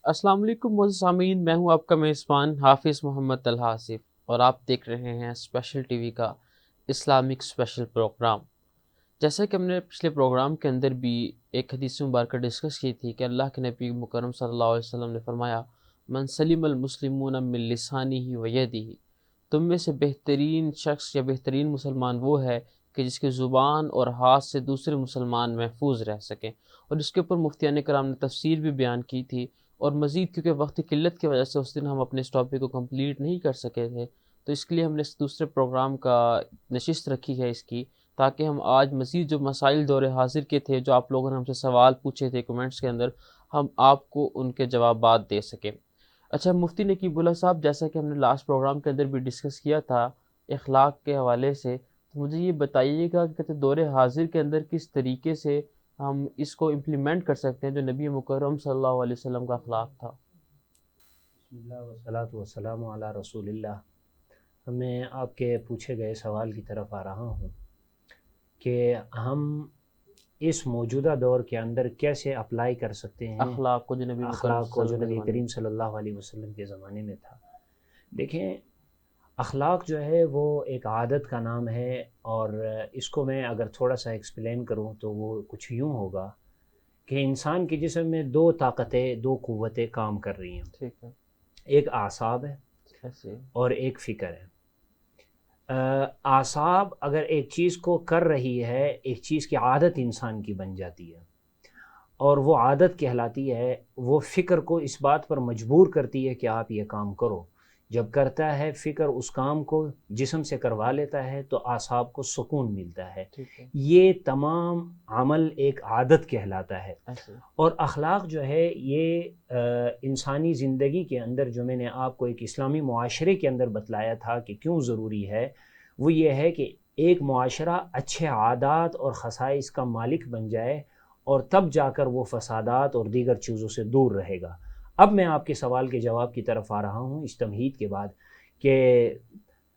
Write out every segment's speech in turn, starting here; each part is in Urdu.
السلام علیکم معزز سامعین، میں ہوں آپ کا میزبان حافظ محمد طلحہ آصف، اور آپ دیکھ رہے ہیں اسپیشل ٹی وی کا اسلامک اسپیشل پروگرام۔ جیسا کہ ہم نے پچھلے پروگرام کے اندر بھی ایک حدیث مبارکہ ڈسکس کی تھی کہ اللہ کے نبی مکرم صلی اللہ علیہ وسلم نے فرمایا، من سلم المسلمون من لسانہ و یدہ، تم میں سے بہترین شخص یا بہترین مسلمان وہ ہے کہ جس کی زبان اور ہاتھ سے دوسرے مسلمان محفوظ رہ سکیں، اور اس کے اوپر مفتیان کرام نے تفسیر بھی بیان کی تھی۔ اور مزید کیونکہ وقت کی قلت کی وجہ سے اس دن ہم اپنے اس ٹاپک کو کمپلیٹ نہیں کر سکے تھے، تو اس کے لیے ہم نے اس دوسرے پروگرام کا نشست رکھی ہے اس کی، تاکہ ہم آج مزید جو مسائل دور حاضر کے تھے، جو آپ لوگوں نے ہم سے سوال پوچھے تھے کمنٹس کے اندر، ہم آپ کو ان کے جوابات دے سکیں۔ اچھا مفتی نقیب اللہ صاحب، جیسا کہ ہم نے لاسٹ پروگرام کے اندر بھی ڈسکس کیا تھا اخلاق کے حوالے سے، تو مجھے یہ بتائیے گا کہ کہتے دور حاضر کے اندر کس طریقے سے ہم اس کو امپلیمنٹ کر سکتے ہیں جو نبی مکرم صلی اللہ علیہ وسلم کا اخلاق تھا۔ بسم اللہ والصلاۃ والسلام علی رسول اللہ۔ میں آپ کے پوچھے گئے سوال کی طرف آ رہا ہوں کہ ہم اس موجودہ دور کے اندر کیسے اپلائی کر سکتے ہیں اخلاق کو جو نبی مکرم اخلاق صلی کو اللہ جو علیہ وسلم کے نبی زمانے کریم میں۔ صلی اللہ علیہ وسلم کے زمانے میں تھا۔ دیکھیں، اخلاق جو ہے وہ ایک عادت کا نام ہے، اور اس کو میں اگر تھوڑا سا ایکسپلین کروں تو وہ کچھ یوں ہوگا کہ انسان کے جسم میں دو طاقتیں، دو قوتیں کام کر رہی ہیں۔ ٹھیک ہے، ایک اعصاب ہے ایسے اور ایک فکر ہے۔ اعصاب اگر ایک چیز کو کر رہی ہے، ایک چیز کی عادت انسان کی بن جاتی ہے، اور وہ عادت کہلاتی ہے، وہ فکر کو اس بات پر مجبور کرتی ہے کہ آپ یہ کام کرو۔ جب کرتا ہے فکر اس کام کو، جسم سے کروا لیتا ہے، تو اعصاب کو سکون ملتا ہے۔ ٹھیک ہے، یہ تمام عمل ایک عادت کہلاتا ہے۔ ایسے اور اخلاق جو ہے یہ انسانی زندگی کے اندر، جو میں نے آپ کو ایک اسلامی معاشرے کے اندر بتلایا تھا کہ کیوں ضروری ہے، وہ یہ ہے کہ ایک معاشرہ اچھے عادات اور خصائص کا مالک بن جائے، اور تب جا کر وہ فسادات اور دیگر چیزوں سے دور رہے گا۔ اب میں آپ کے سوال کے جواب کی طرف آ رہا ہوں اس تمہید کے بعد، کہ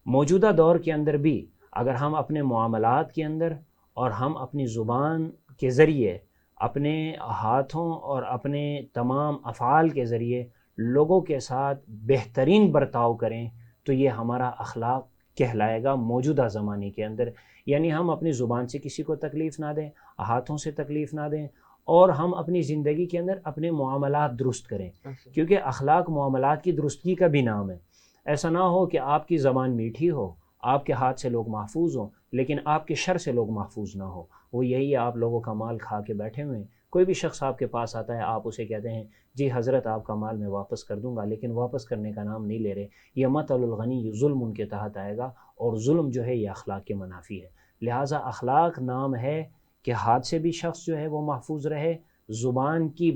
موجودہ دور کے اندر بھی اگر ہم اپنے معاملات کے اندر اور ہم اپنی زبان کے ذریعے، اپنے ہاتھوں اور اپنے تمام افعال کے ذریعے لوگوں کے ساتھ بہترین برتاؤ کریں، تو یہ ہمارا اخلاق کہلائے گا موجودہ زمانے کے اندر۔ یعنی ہم اپنی زبان سے کسی کو تکلیف نہ دیں، ہاتھوں سے تکلیف نہ دیں، اور ہم اپنی زندگی کے اندر اپنے معاملات درست کریں، ایسے کیونکہ اخلاق معاملات کی درستگی کا بھی نام ہے۔ ایسا نہ ہو کہ آپ کی زبان میٹھی ہو، آپ کے ہاتھ سے لوگ محفوظ ہوں، لیکن آپ کے شر سے لوگ محفوظ نہ ہو۔ وہ یہی ہے، آپ لوگوں کا مال کھا کے بیٹھے ہوئے ہیں۔ کوئی بھی شخص آپ کے پاس آتا ہے، آپ اسے کہتے ہیں جی حضرت آپ کا مال میں واپس کر دوں گا، لیکن واپس کرنے کا نام نہیں لے رہے۔ یہ مثل الغنی، یہ ظلم ان کے تحت آئے گا، اور ظلم جو ہے یہ اخلاق کے منافی ہے۔ لہٰذا اخلاق نام ہے کہ ہاتھ سے بھی شخص جو ہے وہ محفوظ رہے، زبان کی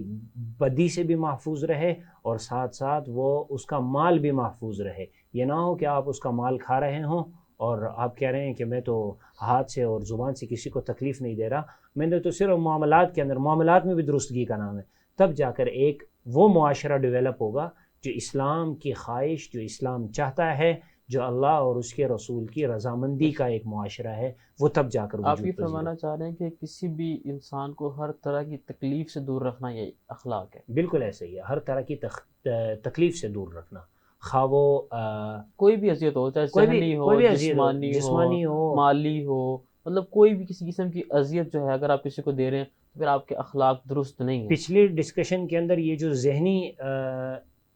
بدی سے بھی محفوظ رہے، اور ساتھ ساتھ وہ اس کا مال بھی محفوظ رہے۔ یہ نہ ہو کہ آپ اس کا مال کھا رہے ہوں اور آپ کہہ رہے ہیں کہ میں تو ہاتھ سے اور زبان سے کسی کو تکلیف نہیں دے رہا، میں نے تو صرف معاملات کے اندر، معاملات میں بھی درستگی کا نام ہے۔ تب جا کر ایک وہ معاشرہ ڈیولپ ہوگا جو اسلام کی خواہش، جو اسلام چاہتا ہے، جو اللہ اور اس کے رسول کی رضامندی کا ایک معاشرہ ہے، وہ تب جا کر آپ یہ وجود پذیر فرمانا ہوگا۔ چاہ رہے ہیں کہ کسی بھی انسان کو ہر طرح کی تکلیف سے دور رکھنا یہ اخلاق ہے؟ بالکل ایسے ہی ہے، ہر طرح کی تکلیف سے دور رکھنا، خواہ وہ کوئی بھی اذیت ہو، چاہے ذہنی ہو، کوئی بھی اذیت ہو، جسمانی ہو، جسمانی ہو۔ مالی ہو، مطلب کوئی بھی کسی قسم کی اذیت جو ہے اگر آپ کسی کو دے رہے ہیں تو پھر آپ کے اخلاق درست نہیں ہیں۔ پچھلی ڈسکشن کے اندر یہ جو ذہنی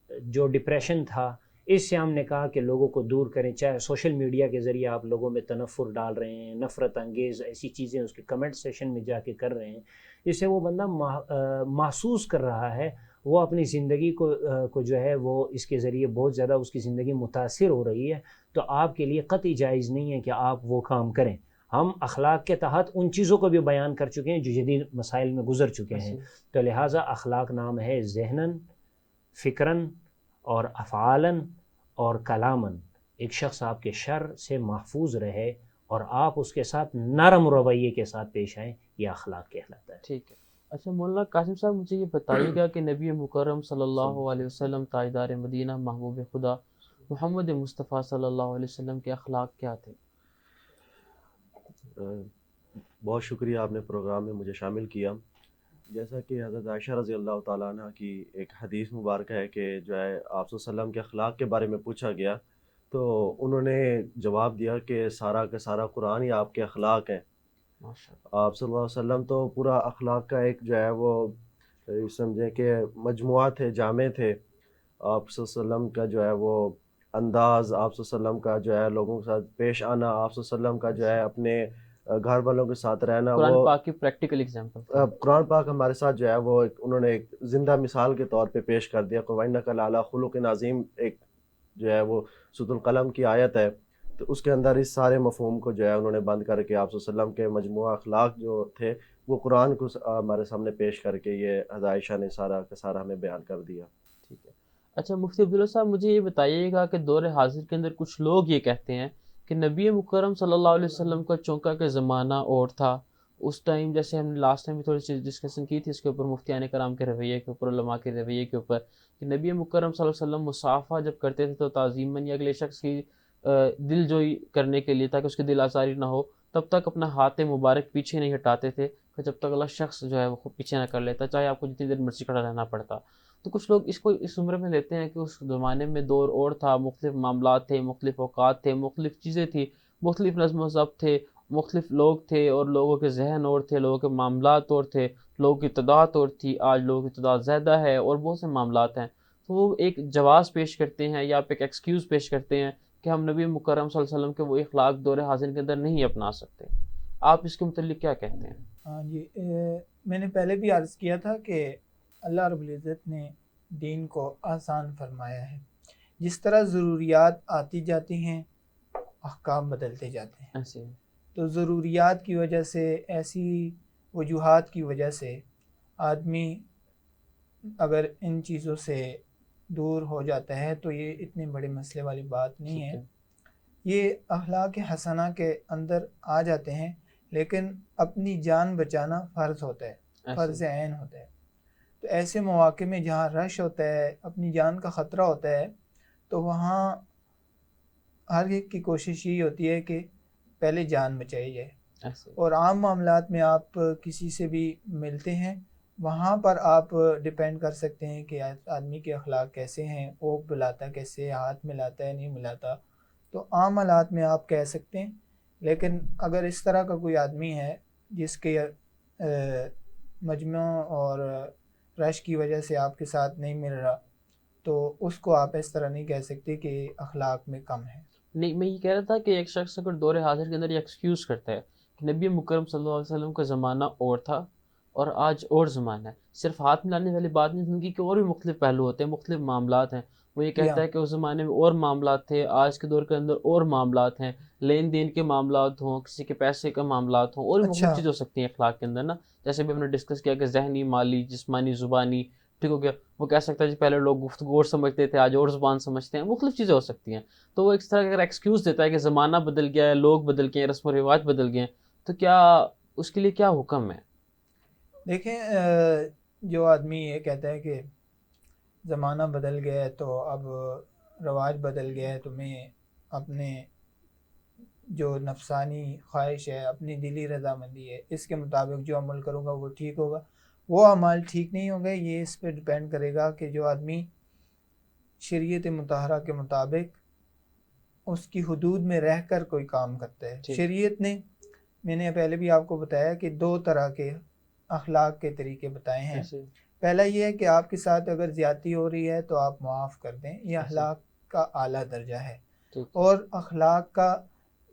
جو ڈپریشن تھا، اس سے ہم نے کہا کہ لوگوں کو دور کریں، چاہے سوشل میڈیا کے ذریعے آپ لوگوں میں تنفر ڈال رہے ہیں، نفرت انگیز ایسی چیزیں اس کے کمنٹ سیشن میں جا کے کر رہے ہیں، اس سے وہ بندہ محسوس کر رہا ہے، وہ اپنی زندگی کو جو ہے وہ اس کے ذریعے بہت زیادہ اس کی زندگی متاثر ہو رہی ہے، تو آپ کے لیے قطعی جائز نہیں ہے کہ آپ وہ کام کریں۔ ہم اخلاق کے تحت ان چیزوں کو بھی بیان کر چکے ہیں جو جدید مسائل میں گزر چکے ہیں، تو لہٰذا اخلاق نام ہے ذہناً، فکراً اور افعالاً اور کلاماً ایک شخص آپ کے شر سے محفوظ رہے، اور آپ اس کے ساتھ نرم رویے کے ساتھ پیش آئیں، یہ اخلاق کہلاتا ہے۔ ٹھیک ہے۔ اچھا مولانا قاسم صاحب، مجھے یہ بتائیے گا کہ نبی مکرم صلی اللہ علیہ وسلم تاجدار مدینہ محبوب خدا محمد مصطفیٰ صلی اللہ علیہ وسلم کے اخلاق کیا تھے؟ بہت شکریہ، آپ نے پروگرام میں مجھے شامل کیا۔ جیسا کہ حضرت عائشہ رضی اللہ تعالیٰ عنہ کی ایک حدیث مبارکہ ہے کہ جو ہے آپ صلی اللہ علیہ وسلم کے اخلاق کے بارے میں پوچھا گیا تو انہوں نے جواب دیا کہ سارا کا سارا قرآن ہی آپ کے اخلاق ہیں. ماشاء آپ صلی اللہ علیہ وسلم تو پورا اخلاق کا ایک جو ہے وہ سمجھیں کہ مجموعہ تھے، جامع تھے. آپ صلی اللہ علیہ وسلم کا جو ہے وہ انداز، آپ صلی اللہ علیہ وسلم کا جو ہے لوگوں کے ساتھ پیش آنا، آپ صلی اللہ علیہ وسلم کا جو ہے اپنے گھر والوں کے ساتھ رہنا، قرآن وہ پاک کی پریکٹیکل اگزامپل تھی. قرآن پاک ہمارے ساتھ جو ہے وہ انہوں نے ایک زندہ مثال کے طور پہ پیش کر دیا. وَإِنَّكَ لَعَلَىٰ خُلُقٍ عَظِيمٍ ایک جو ہے وہ سورۃ القلم کی آیت ہے، تو اس کے اندر اس سارے مفہوم کو جو ہے انہوں نے بند کر کے آپ صلی اللہ علیہ وسلم کے مجموعہ اخلاق جو تھے وہ قرآن کو ہمارے سامنے پیش کر کے یہ حضرت عائشہ نے سارا کا سارا ہمیں بیان کر دیا. ٹھیک ہے. اچھا مفتی عبداللہ صاحب مجھے یہ بتائیے گا کہ دور حاضر کے اندر کچھ لوگ یہ کہتے ہیں کہ نبی مکرم صلی اللہ علیہ وسلم کا چونکہ کا زمانہ اور تھا. اس ٹائم جیسے ہم نے لاسٹ ٹائم بھی تھوڑی سی ڈسکشن کی تھی اس کے اوپر، مفتیان کرام کے رویے کے اوپر، علماء کے رویے کے اوپر، کہ نبی مکرم صلی اللہ علیہ وسلم مصافحہ جب کرتے تھے تو تعظیماً یا اگلے شخص کی دل جوئی کرنے کے لیے تاکہ اس کی دل آزاری نہ ہو تب تک اپنا ہاتھ مبارک پیچھے نہیں ہٹاتے تھے کہ جب تک اللہ شخص جو ہے وہ خود پیچھے نہ کر لیتا، چاہے آپ کو جتنی دیر مرضی کھڑا رہنا پڑتا. تو کچھ لوگ اس کو اس عمر میں لیتے ہیں کہ اس زمانے میں دور اور تھا، مختلف معاملات تھے، مختلف اوقات تھے، مختلف چیزیں تھیں، مختلف نظم و ضبط تھے، مختلف لوگ تھے، اور لوگوں کے ذہن اور تھے، لوگوں کے معاملات اور تھے، لوگوں کی تعداد اور تھی. آج لوگوں کی تعداد زیادہ ہے اور بہت سے معاملات ہیں. تو وہ ایک جواز پیش کرتے ہیں یا آپ ایک ایکسکیوز پیش کرتے ہیں کہ ہم نبی مکرم صلی اللہ علیہ وسلم کے وہ اخلاق دور حاضر کے اندر نہیں اپنا سکتے. آپ اس کے متعلق کیا کہتے ہیں؟ ہاں جی، میں نے پہلے بھی عرض کیا تھا کہ اللہ رب العزت نے دین کو آسان فرمایا ہے. جس طرح ضروریات آتی جاتی ہیں احکام بدلتے جاتے ہیں. ایسے تو ضروریات کی وجہ سے، ایسی وجوہات کی وجہ سے آدمی اگر ان چیزوں سے دور ہو جاتا ہے تو یہ اتنے بڑے مسئلے والی بات نہیں ٹھیک ہے. ہے. یہ اخلاق حسنہ کے اندر آ جاتے ہیں، لیکن اپنی جان بچانا فرض ہوتا ہے، فرض ایسے عین ہوتا ہے. تو ایسے مواقع میں جہاں رش ہوتا ہے، اپنی جان کا خطرہ ہوتا ہے، تو وہاں ہر ایک کی کوشش یہی ہوتی ہے کہ پہلے جان بچائی جائے. ایسے اور عام معاملات میں آپ کسی سے بھی ملتے ہیں، وہاں پر آپ ڈیپینڈ کر سکتے ہیں کہ آدمی کے اخلاق کیسے ہیں، وہ بلاتا کیسے، ہاتھ ملاتا ہے نہیں ملاتا. تو عام حالات میں آپ کہہ سکتے ہیں. لیکن اگر اس طرح کا کوئی آدمی ہے جس کے مجمع اور رش کی وجہ سے آپ کے ساتھ نہیں مل رہا، تو اس کو آپ اس طرح نہیں کہہ سکتے کہ اخلاق میں کم ہے. نہیں، میں یہ کہہ رہا تھا کہ ایک شخص اگر دور حاضر کے اندر یہ ایکسکیوز کرتا ہے کہ نبی مکرم صلی اللہ علیہ وسلم کا زمانہ اور تھا اور آج اور زمانہ ہے، صرف ہاتھ ملانے والی بات نہیں، زندگی کے اور بھی مختلف پہلو ہوتے ہیں، مختلف معاملات ہیں. وہ یہ کہتا ہے کہ اس زمانے میں اور معاملات تھے، آج کے دور کے اندر اور معاملات ہیں، لین دین کے معاملات ہوں، کسی کے پیسے کے معاملات ہوں، اور بھی مختلف اچھا، چیزیں ہو سکتی ہیں اخلاق کے اندر نا. جیسے بھی ہم نے ڈسکس کیا کہ ذہنی، مالی، جسمانی، زبانی، ٹھیک ہو گیا. وہ کہہ سکتا ہے جی پہلے لوگ گفتگو اور سمجھتے تھے، آج اور زبان سمجھتے ہیں، مختلف چیزیں ہو سکتی ہیں. تو وہ اس طرح کا اگر ایکسکیوز دیتا ہے کہ زمانہ بدل گیا ہے، لوگ بدل گئے ہیں، رسم و رواج بدل گئے ہیں، تو کیا اس کے لیے کیا حکم ہے؟ دیکھیں، جو آدمی یہ کہتا ہے کہ زمانہ بدل گیا ہے تو اب رواج بدل گیا ہے، تو میں اپنے جو نفسانی خواہش ہے، اپنی دلی رضامندی ہے، اس کے مطابق جو عمل کروں گا وہ ٹھیک ہوگا، وہ عمل ٹھیک نہیں ہوگا. یہ اس پہ ڈپینڈ کرے گا کہ جو آدمی شریعت مطہرہ کے مطابق اس کی حدود میں رہ کر کوئی کام کرتا ہے. ٹھیک. شریعت نے، میں نے پہلے بھی آپ کو بتایا کہ 2 طرح کے اخلاق کے طریقے بتائے ہیں. ایسے پہلا یہ ہے کہ آپ کے ساتھ اگر زیادتی ہو رہی ہے تو آپ معاف کر دیں، یہ اخلاق کا اعلیٰ درجہ ہے. ٹھیک. اور اخلاق کا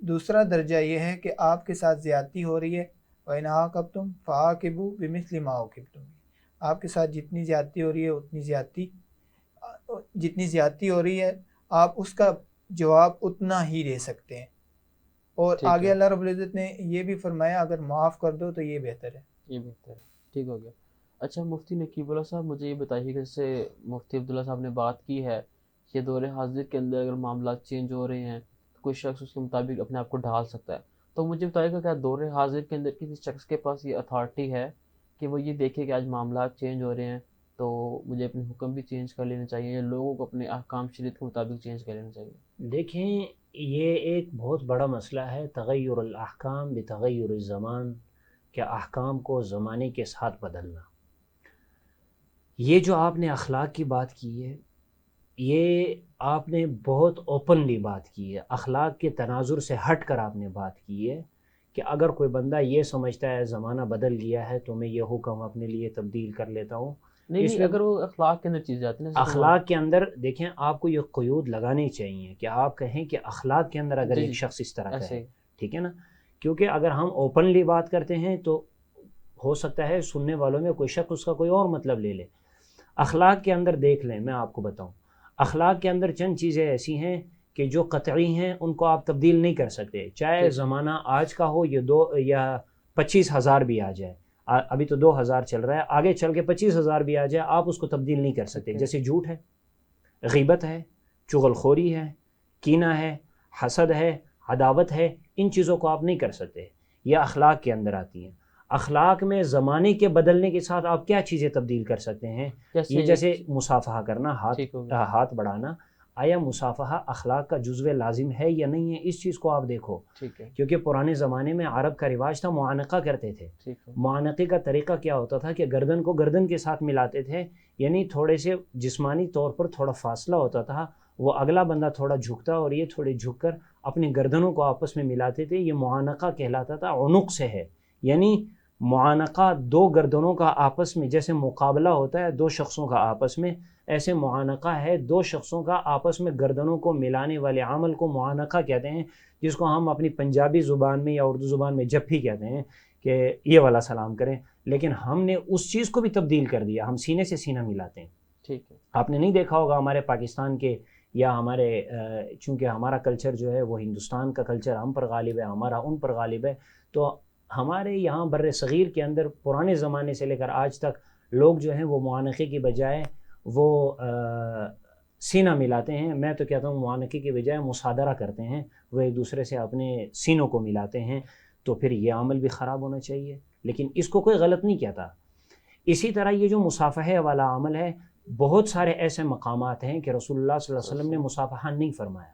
دوسرا درجہ یہ ہے کہ آپ کے ساتھ زیادتی ہو رہی ہے، وَإِنْ عَاقَبْتُمْ فَعَاقِبُوا بِمِثْلِ مَا عُوقِبْتُمْ بِهِ. آپ کے ساتھ جتنی زیادتی ہو رہی ہے جتنی زیادتی ہو رہی ہے آپ اس کا جواب اتنا ہی دے سکتے ہیں. اور ٹھیک آگے ہے. اللہ رب العزت نے یہ بھی فرمایا اگر معاف کر دو تو یہ بہتر ہے. یہ بہتر ہے. ٹھیک ہو گیا. اچھا مفتی نقیب اللہ صاحب مجھے یہ بتائیے کہ جیسے مفتی عبداللہ صاحب نے بات کی ہے کہ دور حاضر کے اندر اگر معاملات چینج ہو رہے ہیں تو کوئی شخص اس کے مطابق اپنے آپ کو ڈھال سکتا ہے. تو مجھے بتائیے گا کیا دور حاضر کے اندر کسی شخص کے پاس یہ اتھارٹی ہے کہ وہ یہ دیکھے کہ آج معاملات چینج ہو رہے ہیں تو مجھے اپنے حکم بھی چینج کر لینا چاہیے، یا لوگوں کو اپنے احکام شریعت کے مطابق چینج کر لینا چاہیے؟ دیکھیں، یہ ایک بہت بڑا مسئلہ ہے، تغیر الاحکام بتغیر الزمان، کہ احکام کو زمانے کے ساتھ بدلنا. یہ جو آپ نے اخلاق کی بات کی ہے، یہ آپ نے بہت اوپنلی بات کی ہے، اخلاق کے تناظر سے ہٹ کر آپ نے بات کی ہے کہ اگر کوئی بندہ یہ سمجھتا ہے زمانہ بدل گیا ہے تو میں یہ حکم اپنے لیے تبدیل کر لیتا ہوں، نہیں اس نہیں، میں اگر وہ اخلاق کے اندر چیز جاتی ہے نا، اخلاق کے اندر دیکھیں آپ کو یہ قیود لگانی چاہیے کہ آپ کہیں کہ اخلاق کے اندر اگر جی ایک جی شخص اس طرح کا ایسے ہے، ہی، ٹھیک ہے نا، کیونکہ اگر ہم اوپنلی بات کرتے ہیں تو ہو سکتا ہے سننے والوں میں کوئی شخص اس کا کوئی اور مطلب لے لے۔ اخلاق کے اندر دیکھ لیں، میں آپ کو بتاؤں، اخلاق کے اندر چند چیزیں ایسی ہیں کہ جو قطعی ہیں، ان کو آپ تبدیل نہیں کر سکتے، چاہے ٹھیک، زمانہ آج کا ہو یہ 25,000 بھی آ جائے، ابھی تو 2,000 چل رہا ہے، آگے چل کے 25,000 بھی آ جائے، آپ اس کو تبدیل نہیں کر سکتے۔ ٹھیک ہے، جیسے جھوٹ ہے، غیبت ہے، چغل خوری ہے، کینہ ہے، حسد ہے، عداوت ہے، ان چیزوں کو آپ نہیں کر سکتے، یہ اخلاق کے اندر آتی ہیں۔ اخلاق میں زمانے کے بدلنے کے ساتھ آپ کیا چیزیں تبدیل کر سکتے ہیں؟ یہ جیسے مصافحہ کرنا، ٹھیک ہو گیا، ہاتھ بڑھانا، آیا مصافحہ اخلاق کا جزو لازم ہے یا نہیں ہے، اس چیز کو آپ دیکھو، ٹھیک ہے، کیونکہ پرانے زمانے میں عرب کا رواج تھا معانقہ کرتے تھے۔ ٹھیک ہے، معانقے کا طریقہ کیا ہوتا تھا کہ گردن کو گردن کے ساتھ ملاتے تھے، یعنی تھوڑے سے جسمانی طور پر تھوڑا فاصلہ ہوتا تھا، وہ اگلا بندہ تھوڑا جھکتا اور یہ تھوڑے جھک کر اپنی گردنوں کو آپس میں ملاتے تھے، یہ معانقہ کہلاتا تھا، عنق سے ہے، یعنی معانقہ دو گردنوں کا آپس میں جیسے مقابلہ ہوتا ہے دو شخصوں کا آپس میں، ایسے معانقہ ہے دو شخصوں کا آپس میں گردنوں کو ملانے والے عمل کو معانقہ کہتے ہیں، جس کو ہم اپنی پنجابی زبان میں یا اردو زبان میں جپھی کہتے ہیں کہ یہ والا سلام کریں، لیکن ہم نے اس چیز کو بھی تبدیل کر دیا، ہم سینے سے سینہ ملاتے ہیں۔ ٹھیک ہے، آپ نے نہیں دیکھا ہوگا ہمارے پاکستان کے یا ہمارے چونکہ ہمارا کلچر جو ہے وہ ہندوستان کا کلچر ہم پر غالب ہے، ہمارا ان پر غالب ہے، تو ہمارے یہاں بر صغیر کے اندر پرانے زمانے سے لے کر آج تک لوگ جو ہیں وہ معانقے کی بجائے وہ سینہ ملاتے ہیں، میں تو کہتا ہوں معانقے کی بجائے مصادرہ کرتے ہیں، وہ ایک دوسرے سے اپنے سینوں کو ملاتے ہیں، تو پھر یہ عمل بھی خراب ہونا چاہیے، لیکن اس کو کوئی غلط نہیں کہتا۔ اسی طرح یہ جو مصافحہ والا عمل ہے، بہت سارے ایسے مقامات ہیں کہ رسول اللہ صلی اللہ علیہ وسلم نے مصافحہ نہیں فرمایا۔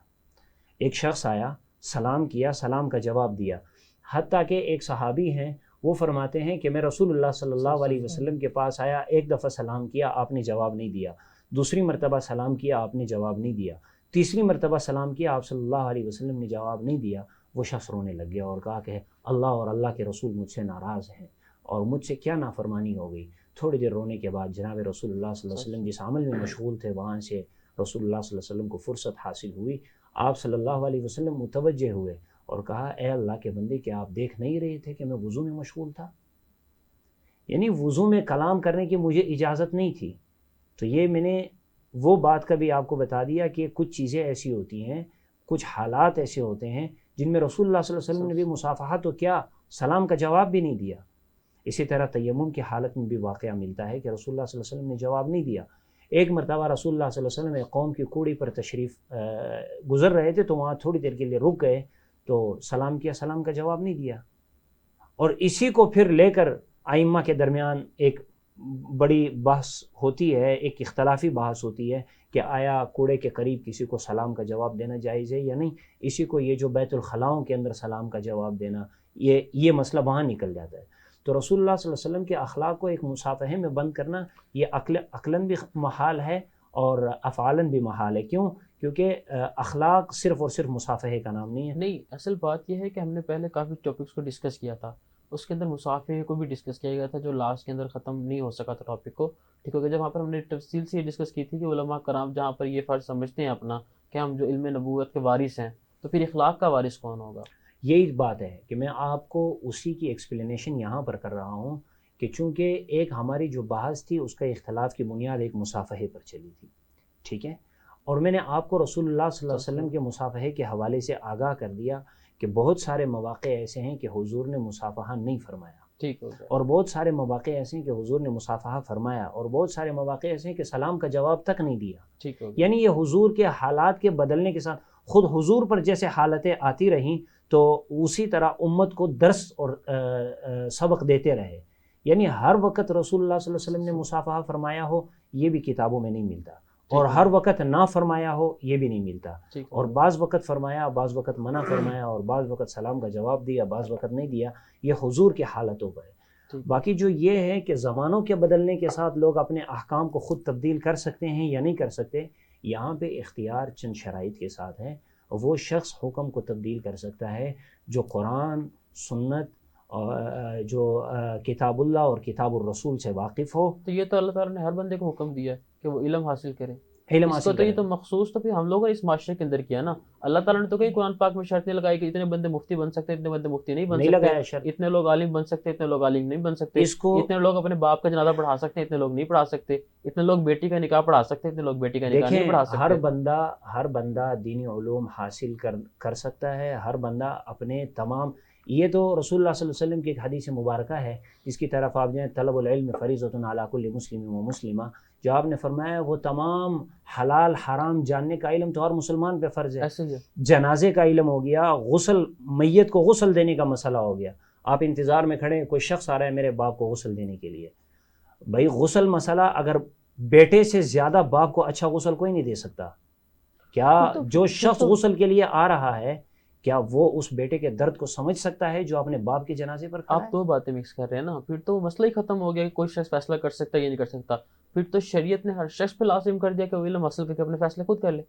ایک شخص آیا، سلام کیا، سلام کا جواب دیا، حتیٰ کہ ایک صحابی ہیں وہ فرماتے ہیں کہ میں رسول اللہ صلی اللہ علیہ وسلم کے پاس آیا، ایک دفعہ سلام کیا، آپ نے جواب نہیں دیا، دوسری مرتبہ سلام کیا، آپ نے جواب نہیں دیا، تیسری مرتبہ سلام کیا، آپ صلی اللہ علیہ وسلم نے جواب نہیں دیا۔ وہ شخص رونے لگ گیا اور کہا کہ اللہ اور اللہ کے رسول مجھ سے ناراض ہیں اور مجھ سے کیا نافرمانی ہو گئی۔ تھوڑی دیر رونے کے بعد جناب رسول اللہ صلی اللہ علیہ وسلم جس عمل میں مشغول تھے وہاں سے رسول اللہ صلی اللہ علیہ وسلم کو فرصت حاصل ہوئی، آپ صلی اللہ علیہ وسلم متوجہ ہوئے اور کہا اے اللہ کے بندے، کہ آپ دیکھ نہیں رہے تھے کہ میں وضو میں مشغول تھا؟ یعنی وضو میں کلام کرنے کی مجھے اجازت نہیں تھی۔ تو یہ میں نے وہ بات کا بھی آپ کو بتا دیا کہ کچھ چیزیں ایسی ہوتی ہیں، کچھ حالات ایسے ہوتے ہیں جن میں رسول اللہ صلی اللہ علیہ وسلم نے بھی مصافحہ تو کیا، سلام کا جواب بھی نہیں دیا۔ اسی طرح تیمم کی حالت میں بھی واقعہ ملتا ہے کہ رسول اللہ صلی اللہ علیہ وسلم نے جواب نہیں دیا۔ ایک مرتبہ رسول اللہ صلی اللہ علیہ وسلم ایک قوم کی کوڑی پر تشریف گزر رہے تھے، تو وہاں تھوڑی دیر کے لیے رک گئے، تو سلام کیا، سلام کا جواب نہیں دیا، اور اسی کو پھر لے کر ائمہ کے درمیان ایک بڑی بحث ہوتی ہے، ایک اختلافی بحث ہوتی ہے کہ آیا کوڑے کے قریب کسی کو سلام کا جواب دینا جائز ہے یا نہیں، اسی کو یہ جو بیت الخلاؤں کے اندر سلام کا جواب دینا، یہ مسئلہ وہاں نکل جاتا ہے۔ تو رسول اللہ صلی اللہ علیہ وسلم کے اخلاق کو ایک مصافحے میں بند کرنا یہ عقلاً بھی محال ہے اور افعالاً بھی محال ہے۔ کیوں؟ کیونکہ اخلاق صرف اور صرف مصافحے کا نام نہیں ہے۔ نہیں، اصل بات یہ ہے کہ ہم نے پہلے کافی ٹاپکس کو ڈسکس کیا تھا، اس کے اندر مصافحے کو بھی ڈسکس کیا گیا تھا، جو لاسٹ کے اندر ختم نہیں ہو سکا تھا ٹاپک کو، ٹھیک ہو گیا، جب وہاں پر ہم نے تفصیل سے یہ ڈسکس کی تھی کہ علماء کرام جہاں پر یہ فرض سمجھتے ہیں اپنا کہ ہم جو علم نبوت کے وارث ہیں، تو پھر اخلاق کا وارث کون ہوگا؟ یہی بات ہے کہ میں آپ کو اسی کی ایکسپلینیشن یہاں پر کر رہا ہوں کہ چونکہ ایک ہماری جو بحث تھی اس کا اختلاف کی بنیاد ایک مصافحے پر چلی تھی، ٹھیک ہے، اور میں نے آپ کو رسول اللہ صلی اللہ علیہ وسلم کے مصافحے کے حوالے سے آگاہ کر دیا کہ بہت سارے مواقع ایسے ہیں کہ حضور نے مصافحہ نہیں فرمایا، ٹھیک ہو گیا، اور بہت سارے مواقع ایسے ہیں کہ حضور نے مصافحہ فرمایا، اور بہت سارے مواقع ایسے ہیں کہ سلام کا جواب تک نہیں دیا۔ ٹھیک ہو گیا، یعنی یہ حضور کے حالات کے بدلنے کے ساتھ خود حضور پر جیسے حالتیں آتی رہیں تو اسی طرح امت کو درس اور سبق دیتے رہے، یعنی ہر وقت رسول اللہ صلی اللہ علیہ وسلم نے مصافحہ فرمایا ہو یہ بھی کتابوں میں نہیں ملتا، اور ہر وقت نہ فرمایا ہو یہ بھی نہیں ملتا، اور بعض وقت فرمایا، بعض وقت منع فرمایا، اور بعض وقت سلام کا جواب دیا، بعض وقت نہیں دیا، یہ حضور کی حالتوں پر ہے۔ باقی جو یہ ہے کہ زمانوں کے بدلنے کے ساتھ لوگ اپنے احکام کو خود تبدیل کر سکتے ہیں یا نہیں کر سکتے، یہاں پہ اختیار چند شرائط کے ساتھ ہے. وہ شخص حکم کو تبدیل کر سکتا ہے جو قرآن، سنت اور جو کتاب اللہ اور کتاب الرسول سے واقف ہو. تو یہ تو اللہ تعالیٰ نے ہر بندے کو حکم دیا ہے کہ وہ علم حاصل کرے. علم اس کو حاصل تو یہ کرے. تو مخصوص تو پھر ہم لوگوں نے اس معاشرے کے اندر کیا نا. اللہ تعالیٰ نے تو کہیں قرآن پاک میں شرط نہیں لگائی کہ اتنے بندے مفتی بن سکتے، اتنے بندے مفتی نہیں بن نہیں سکتے، لگایا شرط. اتنے لوگ عالم بن سکتے، اتنے لوگ عالم نہیں بن سکتے، اس کو اتنے لوگ اپنے باپ کا جنازہ پڑھا سکتے ہیں، اتنے لوگ نہیں پڑھا سکتے، اتنے لوگ بیٹی کا نکاح پڑھا سکتے ہیں، اتنے لوگ بیٹی کا نکاح نہیں پڑھا دیکھیں، سکتے. ہر بندہ دینی علوم حاصل کر سکتا ہے. ہر بندہ اپنے تمام، یہ تو رسول اللہ صلی اللہ علیہ وسلم کی ایک حدیث مبارکہ ہے جس کی طرف آپ جائیں، طلب العلم فریضۃ علی کل مسلم و مسلمہ، جو آپ نے فرمایا وہ تمام حلال حرام جاننے کا علم تو ہر مسلمان پہ فرض ہے. ایسے ہی ہے. جنازے کا علم ہو گیا، غسل، میت کو غسل دینے کا مسئلہ ہو گیا. آپ انتظار میں کھڑے ہیں، کوئی شخص آ رہا ہے میرے باپ کو غسل دینے کے لیے. بھائی غسل مسئلہ، اگر بیٹے سے زیادہ باپ کو اچھا غسل کوئی نہیں دے سکتا. کیا جو شخص غسل کے لیے آ رہا ہے کیا وہ اس بیٹے کے درد کو سمجھ سکتا ہے جو اپنے باپ کے جنازے پر کھڑا ہے؟ آپ دو باتیں مکس کر رہے ہیں نا. پھر تو مسئلہ ہی ختم ہو گیا کہ کوئی شخص فیصلہ کر سکتا ہے یا نہیں کر سکتا. پھر تو شریعت نے ہر شخص پہ لازم کر دیا کہ وہ علم حاصل کر کے اپنے فیصلے خود کر لے.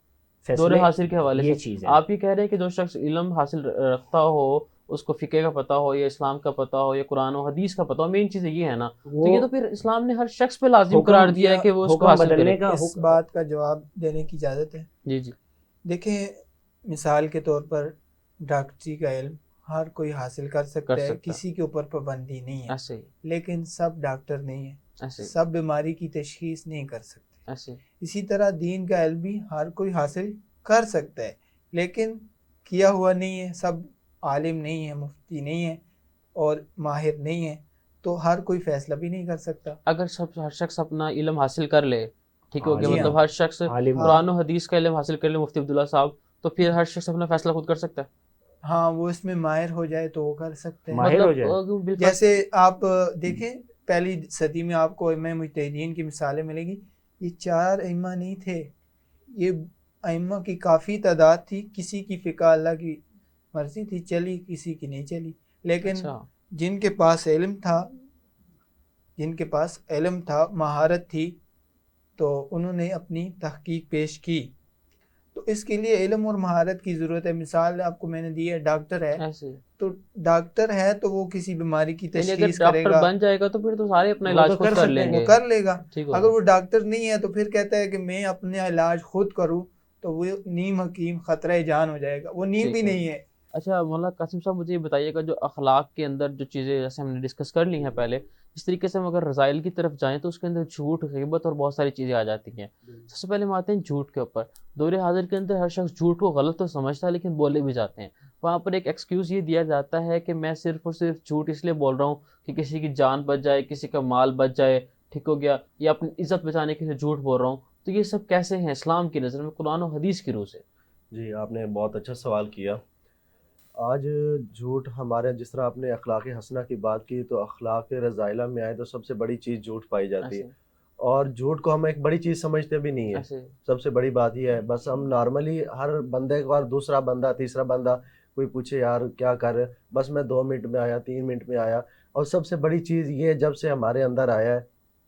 دور حاصل کے حوالے یہ سے چیز ہے. آپ یہ کہہ رہے ہیں کہ جو شخص علم حاصل رکھتا ہو، اس کو فقہ کا پتہ ہو یا اسلام کا پتہ ہو یا قرآن و حدیث کا پتہ ہو، مین چیزیں یہ ہے نا. تو یہ تو پھر اسلام نے ہر شخص پہ لازم قرار دیا ہے کہ وہ اس کو حاصل کرے. اس بات کا جواب دینے کی اجازت ہے؟ جی جی. دیکھیں، مثال کے طور پر ڈاکٹری کا علم ہر کوئی حاصل کر سکتا ہے، کسی کے اوپر پابندی نہیں ہے. ایسے ہی. لیکن سب ڈاکٹر نہیں ہیں، ایسے سب بیماری کی تشخیص نہیں کر سکتے. ایسے. اسی طرح دین کا علم بھی ہر کوئی حاصل کر سکتا ہے لیکن کیا ہوا نہیں ہے. سب عالم نہیں ہیں، مفتی نہیں ہیں اور ماہر نہیں ہیں، تو ہر کوئی فیصلہ بھی نہیں کر سکتا. اگر ہر شخص اپنا علم حاصل کر لے، ٹھیک ہو گیا، جی مطلب ہاں. ہر شخص قرآن و حدیث کا علم حاصل کر لے، مفتی عبداللہ صاحب، تو پھر ہر شخص اپنا فیصلہ خود کر سکتا ہے. ہاں، وہ اس میں ماہر ہو جائے تو وہ کر سکتے ہیں. ماہر ہو جائے. جیسے آپ دیکھیں پہلی صدی میں آپ کو ائمہ مجتہدین کی مثالیں ملے گی. یہ 4 ائمہ نہیں تھے، یہ ائمہ کی کافی تعداد تھی. کسی کی فقہ اللہ کی مرضی تھی چلی، کسی کی نہیں چلی. لیکن جن کے پاس علم تھا، مہارت تھی، تو انہوں نے اپنی تحقیق پیش کی. تو اس کے لیے علم اور مہارت کی ضرورت ہے. مثال آپ کو میں نے دی ہے، ڈاکٹر ہے تو ڈاکٹر ہے تو وہ کسی بیماری کی تشخیص کرے گا، بن جائے گا تو پھر تو سارے اپنا علاج خود کر لیں گے، وہ کر لے گا. اگر وہ ڈاکٹر نہیں ہے تو پھر کہتا ہے کہ میں اپنا علاج خود کروں تو وہ نیم حکیم خطرہ جان ہو جائے گا، وہ نیم بھی نہیں ہے. اچھا مولانا قاسم صاحب، مجھے یہ بتائیے گا جو اخلاق کے اندر جو چیزیں جیسے ہم نے ڈسکس کر لی ہیں پہلے، اس طریقے سے ہم اگر رذائل کی طرف جائیں تو اس کے اندر جھوٹ، غیبت اور بہت ساری چیزیں آ جاتی ہیں. سب سے پہلے ہم آتے ہیں جھوٹ کے اوپر. دور حاضر کے اندر ہر شخص جھوٹ کو غلط تو سمجھتا ہے لیکن بولے بھی جاتے ہیں. وہاں پر ایک ایکسکیوز یہ دیا جاتا ہے کہ میں صرف اور صرف جھوٹ اس لیے بول رہا ہوں کہ کسی کی جان بچ جائے، کسی کا مال بچ جائے، ٹھیک ہو گیا، یا اپنی عزت بچانے کے لیے جھوٹ بول رہا ہوں. تو یہ سب کیسے ہیں اسلام کی نظر میں، قرآن و حدیث کی روح سے؟ جی، آپ نے بہت اچھا سوال کیا. آج جھوٹ ہمارے، جس طرح آپ نے اخلاق حسنہ کی بات کی، تو اخلاق رذائلہ میں آئے تو سب سے بڑی چیز جھوٹ پائی جاتی ہے. اور جھوٹ کو ہم ایک بڑی چیز سمجھتے بھی نہیں ہے. سب سے بڑی بات یہ ہے، بس ہم نارملی ہر بندے کو، اور دوسرا بندہ، تیسرا بندہ کوئی پوچھے یار کیا کر رہے، بس میں 2 منٹ میں آیا، 3 منٹ میں آیا. اور سب سے بڑی چیز یہ جب سے ہمارے اندر آیا ہے،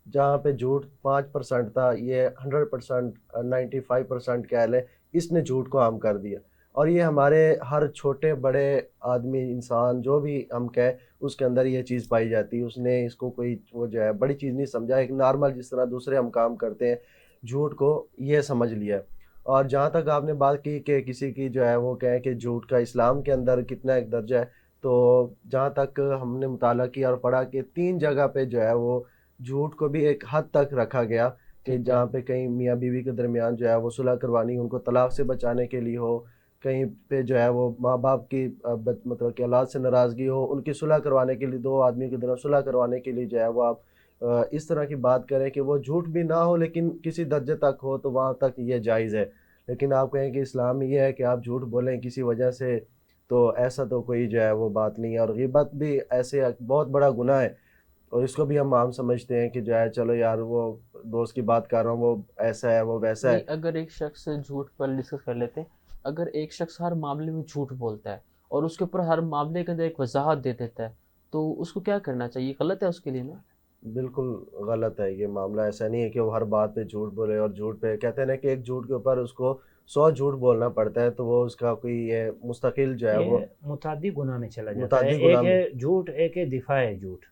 جہاں پہ جھوٹ 5% تھا، یہ 100%، 95% کہہ لیں، اس نے جھوٹ کو عام کر دیا. اور یہ ہمارے ہر چھوٹے بڑے آدمی، انسان، جو بھی ہم کہیں، اس کے اندر یہ چیز پائی جاتی ہے. اس نے اس کو کوئی وہ جو ہے بڑی چیز نہیں سمجھا، ایک نارمل جس طرح دوسرے ہم کام کرتے ہیں، جھوٹ کو یہ سمجھ لیا. اور جہاں تک آپ نے بات کی کہ کسی کی جو ہے وہ کہیں کہ جھوٹ کا اسلام کے اندر کتنا ایک درجہ ہے، تو جہاں تک ہم نے مطالعہ کیا اور پڑھا کہ 3 جگہ پہ جو ہے وہ جھوٹ کو بھی ایک حد تک رکھا گیا، کہ جہاں پہ کہیں میاں بیوی کے درمیان جو ہے وہ صلح کروانی، ان کو طلاق سے بچانے کے لیے ہو، کہیں پہ جو ہے وہ ماں باپ کی مطلب کہ اولاد سے ناراضگی ہو، ان کی صلح کروانے کے لیے، 2 آدمیوں کی طرف صلح کروانے کے لیے جو ہے وہ آپ اس طرح کی بات کریں کہ وہ جھوٹ بھی نہ ہو لیکن کسی درجے تک ہو، تو وہاں تک یہ جائز ہے. لیکن آپ کہیں کہ اسلام یہ ہے کہ آپ جھوٹ بولیں کسی وجہ سے، تو ایسا تو کوئی جو ہے وہ بات نہیں ہے. اور غیبت بھی ایسے بہت بڑا گناہ ہے، اور اس کو بھی ہم عام سمجھتے ہیں کہ جو ہے چلو یار وہ دوست کی بات کر رہا ہوں، وہ ایسا ہے، وہ ویسا ہے. اگر ایک شخص جھوٹ پر ڈسکس کر لیتے ہیں، اگر ایک شخص ہر معاملے میں جھوٹ بولتا ہے اور اس کے اوپر ہر معاملے کے اندر ایک وضاحت دے دیتا ہے، تو اس کو کیا کرنا چاہیے؟ غلط ہے اس کے لیے نا؟ بالکل غلط ہے یہ معاملہ. ایسا نہیں ہے کہ وہ ہر بات پہ جھوٹ بولے, اور جھوٹ پہ کہتے ہیں نا کہ ایک جھوٹ کے اوپر اس کو 100 جھوٹ بولنا پڑتا ہے, تو وہ اس کا کوئی یہ مستقل جو ہے وہ یہ متعدی گناہ میں چلا جاتا ہے. متعدی ایک گناہ ہے میں. جھوٹ, ایک ہے دفاع ہے جھوٹ.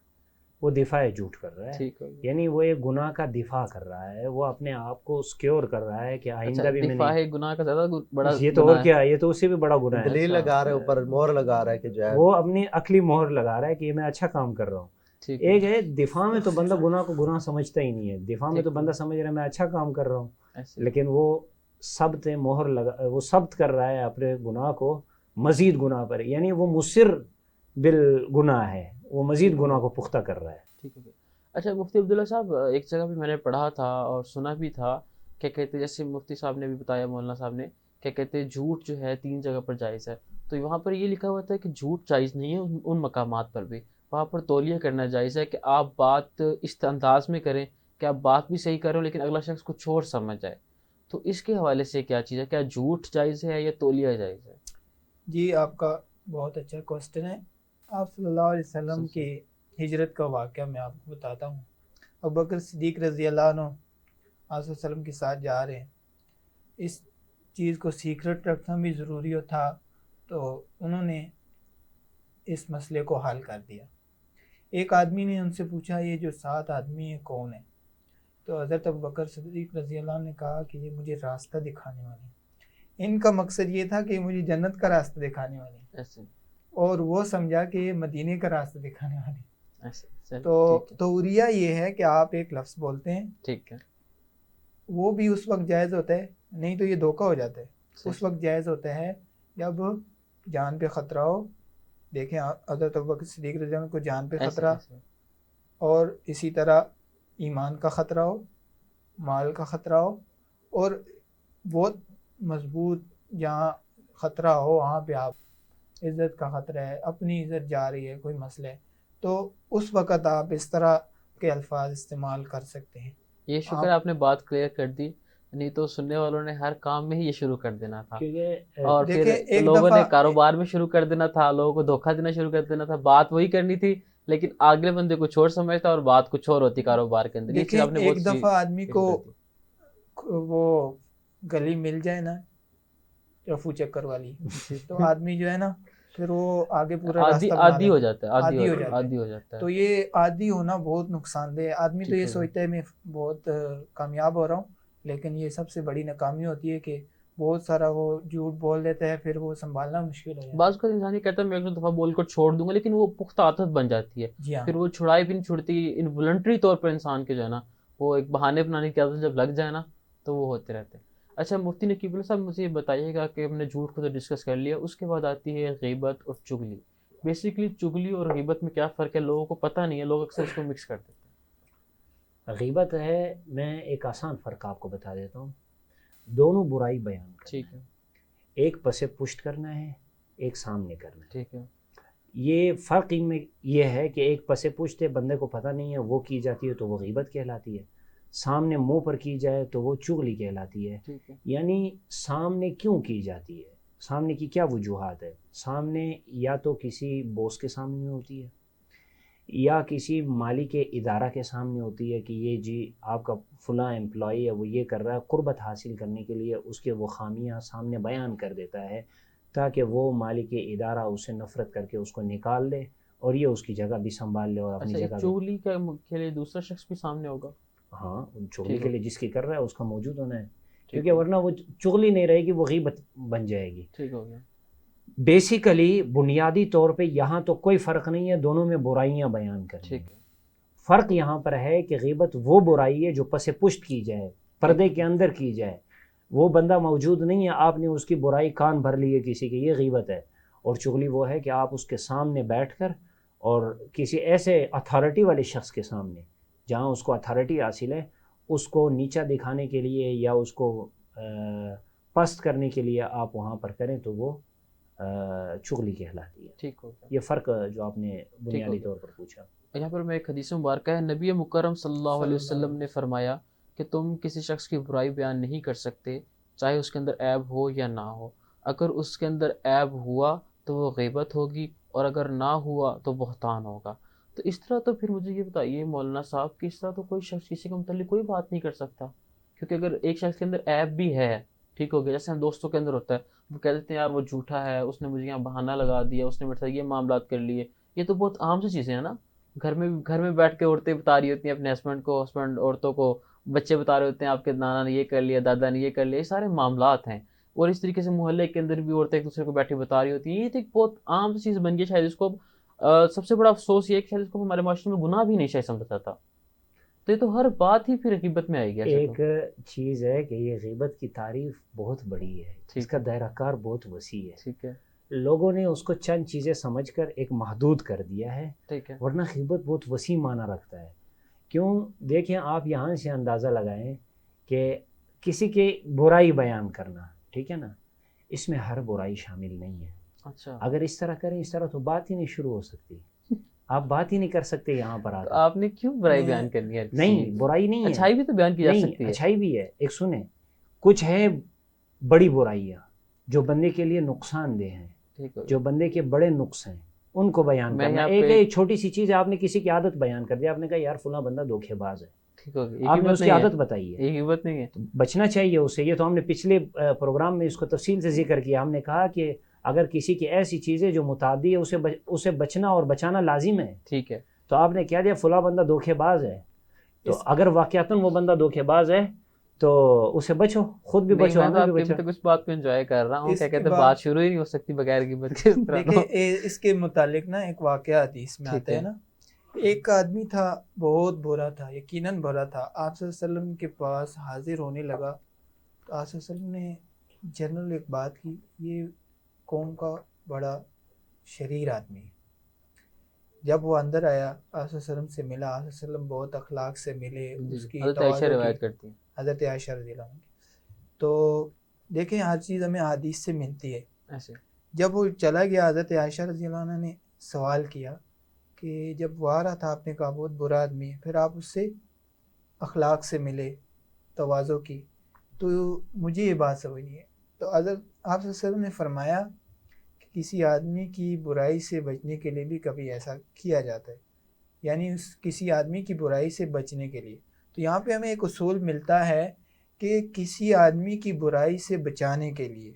وہ دفاع جھوٹ کر رہا ہے, ٹھیک ہے. یعنی وہ ایک گناہ کا دفاع کر رہا ہے, وہ اپنے آپ کو سکیور کر رہا ہے کہ اچھا, آئندہ بھی میں دفاع نہیں. گناہ کا زیادہ بڑا یہ تو گناہ اور ہے. کیا ہے, یہ تو اس سے بھی بڑا گناہ ہے. دلیل لگا رہا ہے اوپر, مہر لگا رہا ہے کہ جو ہے وہ اپنی عقلی مہر لگا رہا ہے کہ یہ میں اچھا کام کر رہا ہوں. ٹھیک ہے. ایک ہے دفاع میں تو بندہ گناہ کو گناہ سمجھتا ہی نہیں ہے. دفاع میں ٹھیک تو ہے. بندہ سمجھ رہا ہے میں اچھا کام کر رہا ہوں, ایسے لیکن وہ ثبت مہر لگا, وہ ثبت کر رہا ہے اپنے گناہ کو مزید گناہ پر, یعنی وہ مصر بالگناہ ہے, وہ مزید گناہ کو پختہ کر رہا ہے. ٹھیک ہے. اچھا مفتی عبداللہ صاحب, ایک جگہ بھی میں نے پڑھا تھا اور سنا بھی تھا کہ کہتے جیسے مفتی صاحب نے بھی بتایا, مولانا صاحب نے, کہ کہتے جھوٹ جو ہے 3 جگہ پر جائز ہے. تو وہاں پر یہ لکھا ہوا تھا کہ جھوٹ جائز نہیں ہے ان مقامات پر بھی. وہاں پر تولیہ کرنا جائز ہے کہ آپ بات اس انداز میں کریں کہ آپ بات بھی صحیح کرو لیکن اگلا شخص کچھ اور سمجھ جائے. تو اس کے حوالے سے کیا چیز ہے, کیا جھوٹ جائز ہے یا تولیہ جائز ہے؟ جی آپ کا بہت اچھا کوسچن ہے. آپ صلی اللہ علیہ وسلم کی ہجرت کا واقعہ میں آپ کو بتاتا ہوں. ابوبکر صدیق رضی اللہ عنہ آپ صلی اللہ علیہ وسلم کے ساتھ جا رہے ہیں. اس چیز کو سیکرٹ رکھنا بھی ضروری تھا, تو انہوں نے اس مسئلے کو حل کر دیا. ایک آدمی نے ان سے پوچھا یہ جو 7 آدمی ہیں کون ہیں؟ تو حضرت ابوبکر صدیق رضی اللہ عنہ نے کہا کہ یہ مجھے راستہ دکھانے والے ہیں. ان کا مقصد یہ تھا کہ مجھے جنت کا راستہ دکھانے والے ہیں, ایسے اور وہ سمجھا کہ یہ مدینے کا راستہ دکھانے والے ہیں. ایسے. تو ٹھیک ہے. توریہ یہ ہے کہ آپ ایک لفظ بولتے ہیں, ٹھیک ہے. وہ بھی اس وقت جائز ہوتا ہے, نہیں تو یہ دھوکہ ہو جاتا ہے. اس وقت جائز ہوتا ہے جب جان پہ خطرہ ہو. دیکھیں حضرت ابوبکر صدیق رضی اللہ عنہ کو جان پہ خطرہ, اور اسی طرح ایمان کا خطرہ ہو, مال کا خطرہ ہو, اور بہت مضبوط جہاں خطرہ ہو وہاں پہ آپ عزت کا خطرہ ہے, اپنی عزت جا رہی ہے, کوئی مسئلہ ہے, تو اس وقت آپ اس طرح کے الفاظ استعمال کر سکتے ہیں. یہ شکر آپ نے بات کلیئر کر دی, نہیں تو سننے والوں نے ہر کام میں ہی یہ شروع کر دینا تھا, کیونکہ اور دیکھیں پھر ایک لوگوں نے دفعہ کاروبار میں شروع کر دینا تھا, لوگوں کو دھوکہ دینا شروع کر دینا تھا. بات وہی کرنی تھی لیکن اگلے بندے کچھ اور سمجھتا اور بات کچھ اور ہوتی کاروبار کے اندر. یہ چیز دیکھیں آپ نے ایک بہت دفعہ آدمی کو سی وہ گلی مل جائے نا رفو چکر والی, تو آدمی جو ہے نا پھر وہ آگے پورا راستہ بنا عادی ہو لیتا جاتا ہے, عادی ہو جاتا ہے. عادی ہو جاتا ہے. تو یہ عادی ہونا بہت نقصان دہ ہے. آدمی تو یہ سوچتا ہے میں بہت کامیاب ہو رہا ہوں, لیکن یہ سب سے بڑی ناکامی ہوتی ہے کہ بہت سارا وہ جھوٹ بول دیتا ہے, پھر وہ سنبھالنا مشکل ہو جاتا ہے. بعض کا انسان یہ کہتا ہے میں 1 دفعہ بول کر چھوڑ دوں گا, لیکن وہ پختہ عادت بن جاتی ہے, جی ہاں, پھر وہ چھڑائی بھی نہیں چھوڑتی. انوالنٹری طور پر انسان کے جو ہے نا وہ ایک بہانے بنانے کی عادت جب لگ جائے نا تو وہ ہوتے رہتے ہیں. اچھا مفتی نقیب اللہ صاحب مجھے یہ بتائیے گا کہ ہم نے جھوٹ کو تو ڈسکس کر لیا, اس کے بعد آتی ہے غیبت اور چغلی. بیسیکلی چغلی اور غیبت میں کیا فرق ہے؟ لوگوں کو پتہ نہیں ہے, لوگ اکثر اس کو مکس کر دیتے ہیں. غیبت ہے, میں ایک آسان فرق آپ کو بتا دیتا ہوں. دونوں برائی بیان کرنا, ٹھیک ہے, ایک پس پشت کرنا ہے, ایک سامنے کرنا ہے. ٹھیک ہے. یہ فرق ان میں یہ ہے کہ ایک پس پشت ہے, بندے کو پتہ نہیں ہے, وہ کی جاتی ہے تو وہ غیبت کہلاتی ہے. سامنے منہ پر کی جائے تو وہ چغلی کہلاتی ہے. ٹھیک ہے. یعنی سامنے کیوں کی جاتی ہے, سامنے کی کیا وجوہات ہے؟ سامنے یا تو کسی بوس کے سامنے ہوتی ہے, یا کسی مالی کے ادارہ کے سامنے ہوتی ہے کہ یہ جی آپ کا فلاں امپلائی ہے, وہ یہ کر رہا ہے, قربت حاصل کرنے کے لیے اس کے وہ خامیاں سامنے بیان کر دیتا ہے تاکہ وہ مالی کے ادارہ اس سے نفرت کر کے اس کو نکال دے اور یہ اس کی جگہ بھی سنبھال لے اور اپنی اچھا جگہ بھی. چغلی کے لیے دوسرا شخص بھی سامنے ہوگا؟ ہاں, چغلی کے لیے جس کی کر رہا ہے اس کا موجود ہونا ہے, ٹھیک کیونکہ ورنہ وہ چغلی نہیں رہے گی, وہ غیبت بن جائے گی. ٹھیک ہو گیا. بیسیکلی بنیادی طور پہ یہاں تو کوئی فرق نہیں ہے, دونوں میں برائیاں بیان کرنی ٹھیک ہیں. ہے. فرق یہاں پر ہے کہ غیبت وہ برائی ہے جو پس پشت کی جائے, پردے کے اندر کی جائے, وہ بندہ موجود نہیں ہے, آپ نے اس کی برائی کان بھر لی ہے کسی کی, یہ غیبت ہے. اور چغلی وہ ہے کہ آپ اس کے سامنے بیٹھ کر اور کسی ایسے اتھارٹی والے شخص کے سامنے جہاں اس کو اتھارٹی حاصل ہے اس کو نیچا دکھانے کے لیے یا اس کو پست کرنے کے لیے آپ وہاں پر کریں تو وہ چغلی کہلاتی ہے. ٹھیک ہو گیا. یہ فرق جو آپ نے بنیادی طور پر پوچھا. یہاں پر میں ایک حدیث مبارکہ ہے, نبی مکرم صلی اللہ علیہ وسلم نے فرمایا کہ تم کسی شخص کی برائی بیان نہیں کر سکتے چاہے اس کے اندر عیب ہو یا نہ ہو. اگر اس کے اندر عیب ہوا تو وہ غیبت ہوگی، اور اگر نہ ہوا تو بہتان ہوگا. تو اس طرح تو پھر مجھے یہ بتائیے مولانا صاحب کہ اس طرح تو کوئی شخص کسی کے متعلق کوئی بات نہیں کر سکتا، کیونکہ اگر ایک شخص کے اندر عیب بھی ہے، ٹھیک ہو گیا، جیسے ہم دوستوں کے اندر ہوتا ہے، وہ کہہ دیتے ہیں یار وہ جھوٹا ہے، اس نے مجھے یہاں بہانہ لگا دیا، اس نے میرے ساتھ یہ معاملات کر لیے. یہ تو بہت عام سی چیزیں ہیں نا. گھر میں بیٹھ کے عورتیں بتا رہی ہوتی ہیں اپنے ہسبینڈ کو، ہسبینڈ عورتوں کو، بچے بتا رہے ہوتے ہیں آپ کے نانا نے یہ کر لیا، دادا نے یہ کر لیا. یہ سارے معاملات ہیں. اور اس طریقے سے محلے کے اندر بھی عورتیں ایک دوسرے کو بیٹھے بتا رہی ہوتی ہیں. یہ تو ایک بہت عام سی چیز بن گئی شاید. اس کو سب سے بڑا افسوس یہ ہے کہ شاید اس کو ہمارے معاشرے میں گناہ بھی نہیں شاید سمجھا جاتا. تو یہ تو ہر بات ہی پھر غیبت میں آئے گی. ایک چیز ہے کہ یہ غیبت کی تعریف بہت بڑی ہے، اس کا دائرہ کار بہت وسیع ہے. ٹھیک ہے. لوگوں نے اس کو چند چیزیں سمجھ کر ایک محدود کر دیا ہے، ٹھیک ہے. ورنہ غیبت بہت وسیع معنی رکھتا ہے. کیوں؟ دیکھیں آپ یہاں سے اندازہ لگائیں کہ کسی کی برائی بیان کرنا، ٹھیک ہے نا، اس میں ہر برائی شامل نہیں ہے. اچھا. اگر اس طرح کریں، اس طرح تو بات ہی نہیں شروع ہو سکتی. آپ بات ہی نہیں کر سکتے یہاں پر آ کر. آپ نے کیوں برائی بیان کرنی ہے؟ نہیں، برائی نہیں ہے، اچھائی بھی تو بیان کی جا سکتی ہے. اچھائی بھی ہے. ایک سنیں، کچھ ہے بڑی برائیاں جو بندے کے لیے نقصان دہ ہیں، جو بندے کے بڑے نقص ہیں، ان کو بیان کرنا. ایک چھوٹی سی چیز ہے، آپ نے کسی کی عادت بیان کر دیا، آپ نے کہا یار فلاں بندہ دھوکے باز ہے، ٹھیک ہو گیا، آپ نے اس کی عادت بتائی ہے. یہ غیبت نہیں ہے. بچنا چاہیے اس سے. یہ تو ہم نے پچھلے پروگرام میں اس کو تفصیل سے ذکر کیا. ہم نے کہا کہ اگر کسی کی ایسی چیزیں جو متعدی ہے اسے بچنا اور بچانا لازم ہے. ٹھیک ہے. تو آپ نے کہہ دیا فلاں بندہ دھوکے باز ہے، تو اگر واقعتاً وہ بندہ دھوکے باز ہے تو اسے بچو، خود بھی بچو، ہمیں بھی بچو. میں کچھ بات کو انجوائے کر رہا ہوں. کیا کہتے ہیں، بات شروع ہی نہیں ہو سکتی بغیر غیبت کے. دیکھیں اس کے متعلق نا ایک واقعہ حدیث میں آتا ہے نا. ایک آدمی تھا بہت برا تھا، یقیناً برا تھا. آپ صلی اللہ علیہ وسلم کے پاس حاضر ہونے لگا تو آپ صلی اللہ علیہ وسلم نے جنرل ایک بات کی، یہ قوم کا بڑا شریر آدمی ہے. جب وہ اندر آیا، آپ صلی اللہ علیہ وسلم سے ملا، آپ صلی اللہ علیہ وسلم بہت اخلاق سے ملے. اس کی حضرت عائشہ روایت کرتی ہیں، حضرت عائشہ رضی اللہ عنہ. تو دیکھیں ہر چیز ہمیں حدیث سے ملتی ہے. ایسے جب وہ چلا گیا، حضرت عائشہ رضی اللہ عنہ نے سوال کیا کہ جب وہ آ رہا تھا آپ نے کہا بہت برا آدمی ہے، پھر آپ اس سے اخلاق سے ملے، تواضع کی، تو مجھے یہ بات سمجھ نہیں ہے. تو حضرت آپ صلی اللہ علیہ وسلم نے فرمایا کہ کسی آدمی کی برائی سے بچنے کے لیے بھی کبھی ایسا کیا جاتا ہے، یعنی کسی آدمی کی برائی سے بچنے کے لیے. تو یہاں پہ ہمیں ایک اصول ملتا ہے کہ کسی آدمی کی برائی سے بچانے کے لیے،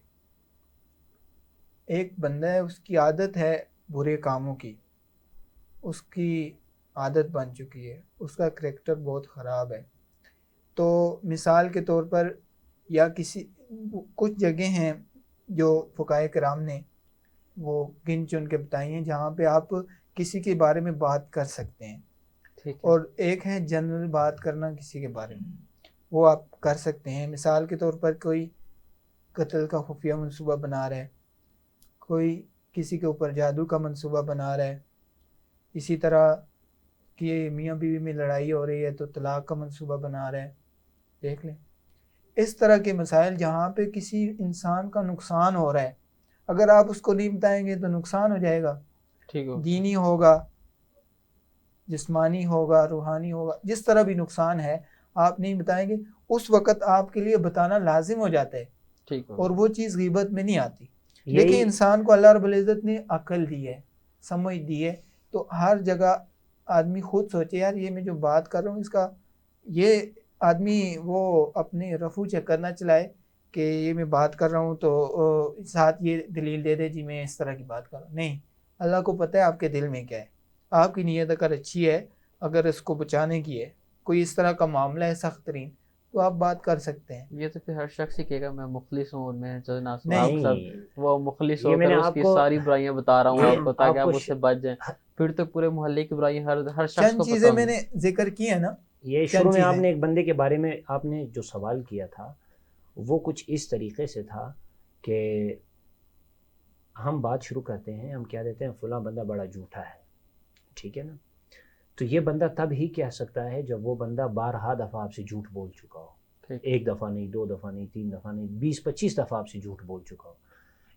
ایک بندہ ہے اس کی عادت ہے برے کاموں کی، اس کی عادت بن چکی ہے، اس کا کریکٹر بہت خراب ہے. تو مثال کے طور پر یا کچھ جگہ ہیں جو فقہائے کرام نے وہ گن چن کے بتائی ہیں جہاں پہ آپ کسی کے بارے میں بات کر سکتے ہیں. اور ایک ہے جنرل بات کرنا کسی کے بارے میں، وہ آپ کر سکتے ہیں. مثال کے طور پر کوئی قتل کا خفیہ منصوبہ بنا رہا ہے، کوئی کسی کے اوپر جادو کا منصوبہ بنا رہا ہے، اسی طرح کہ میاں بیوی میں لڑائی ہو رہی ہے تو طلاق کا منصوبہ بنا رہا ہے. دیکھ لیں اس طرح کے مسائل جہاں پہ کسی انسان کا نقصان ہو رہا ہے، اگر آپ اس کو نہیں بتائیں گے تو نقصان ہو جائے گا. دینی ہوگا، جسمانی ہوگا، روحانی ہوگا، جس طرح بھی نقصان ہے آپ نہیں بتائیں گے، اس وقت آپ کے لیے بتانا لازم ہو جاتا ہے، اور وہ چیز غیبت میں نہیں آتی. دیکھیں انسان کو اللہ رب العزت نے عقل دی ہے، سمجھ دی ہے، تو ہر جگہ آدمی خود سوچے یار یہ میں جو بات کر رہا ہوں اس کا، یہ آدمی وہ اپنے رفو چیک کرنا چلائے کہ یہ میں بات کر رہا ہوں تو ساتھ یہ دلیل دے دے جی میں اس طرح کی بات کر رہا ہوں. نہیں، اللہ کو پتہ ہے آپ کے دل میں کیا ہے. آپ کی نیت اگر اچھی ہے، اگر اس کو بچانے کی ہے، کوئی اس طرح کا معاملہ ہے سخت ترین، تو آپ بات کر سکتے ہیں. یہ تو پھر ہر شخص ہی کہے گا میں مخلص ہوں اور میں جو آپ نہیں، سب وہ مخلص ہو کر اس کی ساری برائیاں بتا رہا ہوں آپ کو تاکہ آپ اس سے بچ جائیں. پھر تو پورے محلے کی برائیاں ہر شخص کو چند چیزیں میں نے ذکر کی ہیں نا. یہ شروع میں آپ نے ایک بندے کے بارے میں آپ نے جو سوال کیا تھا وہ کچھ اس طریقے سے تھا کہ ہم بات شروع کرتے ہیں، ہم کیا دیتے ہیں فلاں بندہ بڑا جھوٹا ہے، ٹھیک ہے نا. تو یہ بندہ تب ہی کہہ سکتا ہے جب وہ بندہ بارہا دفعہ آپ سے جھوٹ بول چکا ہو. ایک دفعہ نہیں، دو دفعہ نہیں، تین دفعہ نہیں، 20-25 دفعہ آپ سے جھوٹ بول چکا ہو.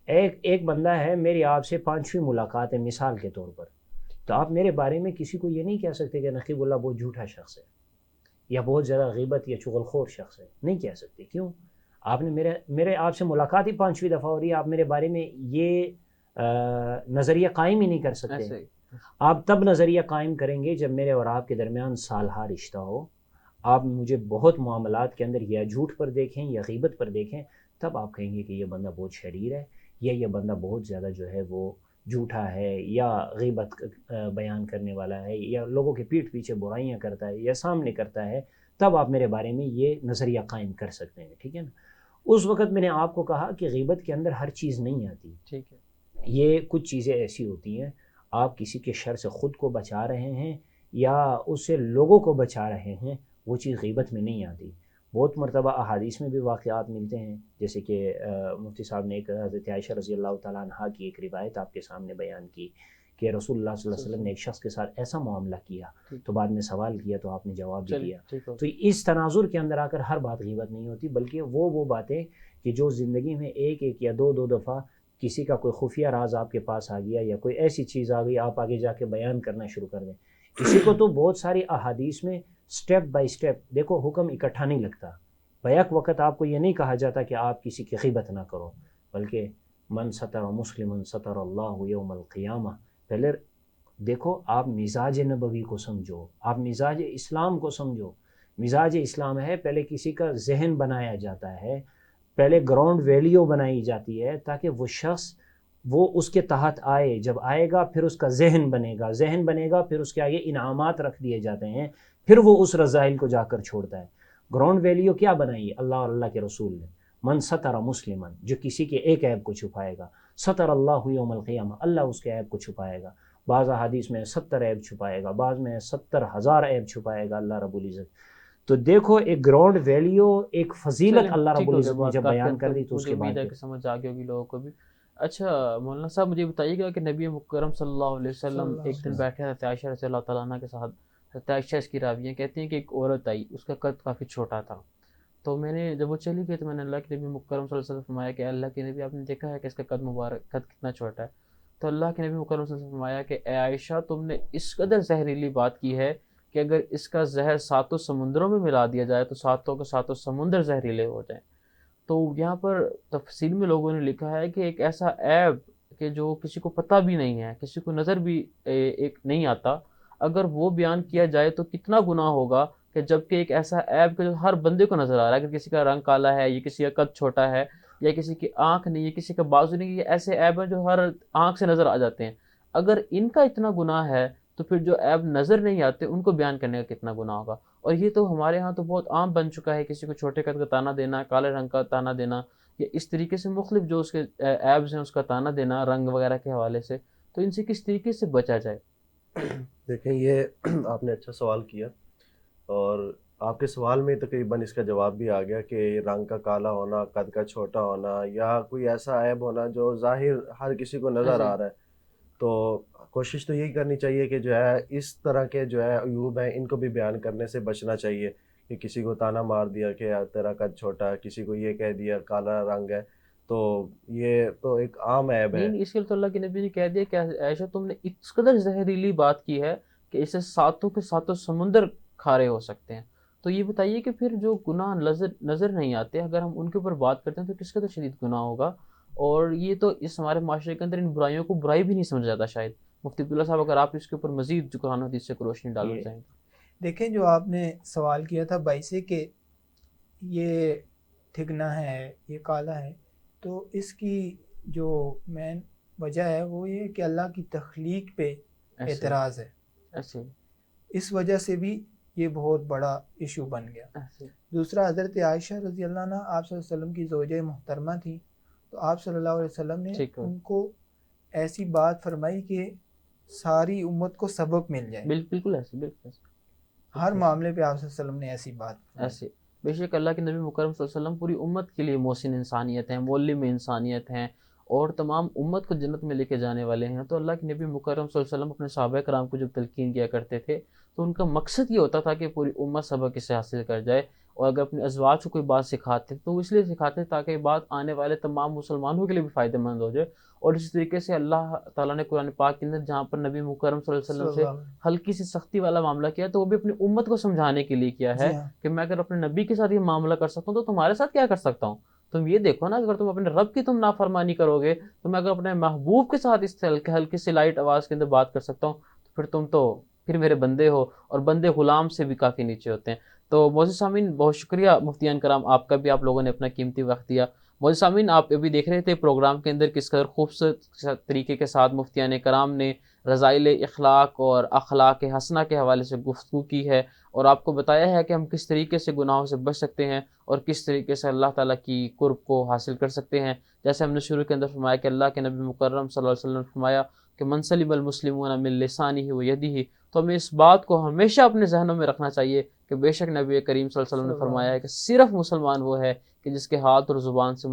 ایک بندہ ہے میری آپ سے 5ویں ملاقات ہے مثال کے طور پر، تو آپ میرے بارے میں کسی کو یہ نہیں کہہ سکتے کہ نقیب اللہ بہت جھوٹا شخص ہے یا بہت زیادہ غیبت یا چغل خور شخص ہے. نہیں کہہ سکتے. کیوں؟ آپ نے میرے آپ سے ملاقات ہی 5ویں دفعہ ہو رہی ہے، آپ میرے بارے میں یہ نظریہ قائم ہی نہیں کر سکتے. ایسے آپ تب نظریہ قائم کریں گے جب میرے اور آپ کے درمیان سالہا رشتہ ہو، آپ مجھے بہت معاملات کے اندر یا جھوٹ پر دیکھیں یا غیبت پر دیکھیں، تب آپ کہیں گے کہ یہ بندہ بہت شریر ہے، یا یہ بندہ بہت زیادہ جو ہے وہ جھوٹا ہے، یا غیبت بیان کرنے والا ہے، یا لوگوں کے پیٹھ پیچھے برائیاں کرتا ہے یا سامنے کرتا ہے. تب آپ میرے بارے میں یہ نظریہ قائم کر سکتے ہیں. ٹھیک ہے نا. اس وقت میں نے آپ کو کہا کہ غیبت کے اندر ہر چیز نہیں آتی. ٹھیک ہے. یہ کچھ چیزیں ایسی ہوتی ہیں، آپ کسی کے شر سے خود کو بچا رہے ہیں یا اس سے لوگوں کو بچا رہے ہیں، وہ چیز غیبت میں نہیں آتی. بہت مرتبہ احادیث میں بھی واقعات ملتے ہیں، جیسے کہ مفتی صاحب نے ایک حضرت عائشہ رضی اللہ تعالیٰ عنہا کی ایک روایت آپ کے سامنے بیان کی کہ رسول اللہ صلی اللہ علیہ وسلم نے ایک شخص کے ساتھ ایسا معاملہ کیا تو بعد میں سوال کیا تو آپ نے جواب بھی دیا. تو اس تناظر کے اندر آ کر ہر بات غیبت نہیں ہوتی، بلکہ وہ باتیں کہ جو زندگی میں ایک یا دو دفعہ کسی کا کوئی خفیہ راز آپ کے پاس آ گیا یا کوئی ایسی چیز آ گئی، آپ آگے جا کے بیان کرنا شروع کر دیں. اسی کو تو بہت ساری احادیث میں سٹیپ بائی سٹیپ، دیکھو حکم اکٹھا نہیں لگتا. بیک وقت آپ کو یہ نہیں کہا جاتا کہ آپ کسی کی غیبت نہ کرو، بلکہ من ستر مسلم ستر اللہ یوم القیامہ. پہلے دیکھو آپ مزاج نبوی کو سمجھو، آپ مزاج اسلام کو سمجھو. مزاج اسلام ہے پہلے کسی کا ذہن بنایا جاتا ہے، پہلے گراؤنڈ ویلیو بنائی جاتی ہے تاکہ وہ شخص وہ اس کے تحت آئے. جب آئے گا پھر اس کا ذہن بنے گا پھر اس کے آگے انعامات رکھ دیے جاتے ہیں، پھر وہ اس رذائل کو جا کر چھوڑتا ہے. گراؤنڈ ویلیو کیا بنائی ہے؟ اللہ اور اللہ کے رسول نے. من ستر مسلمن، جو کسی کے ایک عیب کو چھپائے گا، ستر اللہ یوم القیامہ، اللہ اس کے عیب کو چھپائے گا. بعض احادیث میں 70 عیب چھپائے گا، بعض میں 70,000 عیب چھپائے گا اللہ رب العزت. تو دیکھو ایک گراؤنڈ ویلیو، ایک فضیلت اللہ رب العزت نے جب بیان کر دی تو اس کے بعد سمجھ آ گئی ہوگی لوگوں کو بھی. اچھا مولانا صاحب مجھے بتائیے گا کہ نبی مکرم صلی اللہ علیہ وسلم ایک دن بیٹھے تھے عائشہ رضی اللہ تعالیٰ عنہ کے ساتھ. حضرت عائشہ اس کی راویہ کہتی ہیں کہ ایک عورت آئی، اس کا قد کافی چھوٹا تھا. تو میں نے جب وہ چلی گئی تو میں نے اللہ کے نبی مکرم صلی اللہ علیہ وسلم فرمایا کہ اللہ کے نبی آپ نے دیکھا ہے کہ اس کا قد مبارک قد کتنا چھوٹا ہے. تو اللہ کے نبی مکرم صلی اللہ علیہ وسلم فرمایا کہ اے عائشہ تم نے اس قدر زہریلی بات کی ہے کہ اگر اس کا زہر ساتوں سمندروں میں ملا دیا جائے تو ساتوں کے ساتوں سمندر زہریلے ہو جائیں. تو یہاں پر تفصیل میں لوگوں نے لکھا ہے کہ ایک ایسا عیب کہ جو کسی کو پتہ بھی نہیں ہے، کسی کو نظر بھی ایک نہیں آتا، اگر وہ بیان کیا جائے تو کتنا گناہ ہوگا، کہ جبکہ ایک ایسا عیب کہ جو ہر بندے کو نظر آ رہا ہے. اگر کسی کا رنگ کالا ہے، یا کسی کا قد چھوٹا ہے، یا کسی کی آنکھ نہیں ہے، کسی کا بازو نہیں، یہ ایسے عیب ہیں جو ہر آنکھ سے نظر آ جاتے ہیں. اگر ان کا اتنا گناہ ہے تو پھر جو عیب نظر نہیں آتے ان کو بیان کرنے کا کتنا گناہ ہوگا. اور یہ تو ہمارے ہاں تو بہت عام بن چکا ہے، کسی کو چھوٹے قد کا تانا دینا، کالے رنگ کا تانا دینا، یا اس طریقے سے مختلف جو اس کے عیبز ہیں اس کا تانا دینا رنگ وغیرہ کے حوالے سے. تو ان سے کس طریقے سے بچا جائے؟ دیکھیں یہ آپ نے اچھا سوال کیا، اور آپ کے سوال میں تقریباً اس کا جواب بھی آ گیا کہ رنگ کا کالا ہونا، قد کا چھوٹا ہونا، یا کوئی ایسا عیب ہونا جو ظاہر ہر کسی کو نظر آ رہا ہے. تو کوشش تو یہی کرنی چاہیے کہ جو ہے اس طرح کے جو ہے عیوب ہیں ان کو بھی بیان کرنے سے بچنا چاہیے. کہ کسی کو تانا مار دیا کہ تیرا قد چھوٹا ہے، کسی کو یہ کہہ دیا کالا رنگ ہے، تو یہ تو ایک عام عیب ہے. نہیں، اس کے لیے تو اللہ کے نبی نے کہہ دیا کہ عائشہ تم نے اس قدر زہریلی بات کی ہے کہ اسے ساتوں کے ساتوں سمندر کھارے ہو سکتے ہیں. تو یہ بتائیے کہ پھر جو گناہ نظر نہیں آتے، اگر ہم ان کے اوپر بات کرتے ہیں تو کس قدر شدید گناہ ہوگا. اور یہ تو اس ہمارے معاشرے کے اندر ان برائیوں کو برائی بھی نہیں سمجھا جاتا شاید. مفتی عبداللہ صاحب اگر آپ اس کے اوپر مزید جو قرآن حدیث سے روشنی ڈالنا چاہیں. دیکھیں جو آپ نے سوال کیا تھا بائی سے کہ یہ ٹھگنا ہے، یہ کالا ہے، تو اس کی جو مین وجہ ہے وہ یہ کہ اللہ کی تخلیق پہ اعتراض ہے. اس وجہ سے بھی یہ بہت بڑا ایشو بن گیا. دوسرا حضرت عائشہ رضی اللہ عنہ آپ صلی اللہ علیہ وسلم کی زوجہ محترمہ تھی، تو آپ صلی اللہ علیہ وسلم نے ان کو ایسی بات فرمائی کہ ساری امت کو سبق مل جائے. بالکل ایسے ہر معاملے پہ آپ صلی اللہ علیہ وسلم نے ایسی بات ایسے. بے شک اللہ کے نبی مکرم صلی اللہ علیہ وسلم پوری امت کے لیے محسن انسانیت ہیں، معلم انسانیت ہیں، اور تمام امت کو جنت میں لے کے جانے والے ہیں. تو اللہ کے نبی مکرم صلی اللہ علیہ وسلم اپنے صحابہ کرام کو جب تلقین کیا کرتے تھے تو ان کا مقصد یہ ہوتا تھا کہ پوری امت سبق اسے حاصل کر جائے. اور اگر اپنے ازواج کو کوئی بات سکھاتے تو وہ اس لیے سکھاتے تاکہ یہ بات آنے والے تمام مسلمانوں کے لیے بھی فائدہ مند ہو جائے. اور اسی طریقے سے اللہ تعالیٰ نے قرآن پاک کے اندر جہاں پر نبی مکرم صلی اللہ علیہ وسلم سے ہلکی سی سختی والا معاملہ کیا تو وہ بھی اپنی امت کو سمجھانے کے لیے کیا ہے کہ میں اگر اپنے نبی کے ساتھ یہ معاملہ کر سکتا ہوں تو تمہارے ساتھ کیا کر سکتا ہوں. تم یہ دیکھو نا، اگر تم اپنے رب کی تم نافرمانی کرو گے، تو میں اگر اپنے محبوب کے ساتھ اس ہلکی سی لائٹ آواز کے اندر بات کر سکتا ہوں، تو پھر تم تو پھر میرے بندے ہو، اور بندے غلام سے بھی کافی نیچے ہوتے ہیں۔ تو معزز سامعین، بہت شکریہ مفتیان کرام آپ کا بھی، آپ لوگوں نے اپنا قیمتی وقت دیا۔ معزز سامعین، آپ ابھی دیکھ رہے تھے پروگرام کے اندر کس قدر خوبصورت طریقے کے ساتھ مفتیان کرام نے رضائل اخلاق اور اخلاق حسنہ کے حوالے سے گفتگو کی ہے، اور آپ کو بتایا ہے کہ ہم کس طریقے سے گناہوں سے بچ سکتے ہیں اور کس طریقے سے اللہ تعالیٰ کی قرب کو حاصل کر سکتے ہیں۔ جیسے ہم نے شروع کے اندر فرمایا کہ اللہ کے نبی مکرم صلی اللہ علیہ وسلم نے فرمایا کہ من سلم المسلمون من لسانہ و یدہ، تو ہمیں اس بات کو ہمیشہ اپنے ذہنوں میں رکھنا چاہیے کہ بے شک نبی کریم صلی اللہ علیہ وسلم نے فرمایا ہے کہ صرف مسلمان وہ ہے کہ جس کے ہاتھ اور زبان سے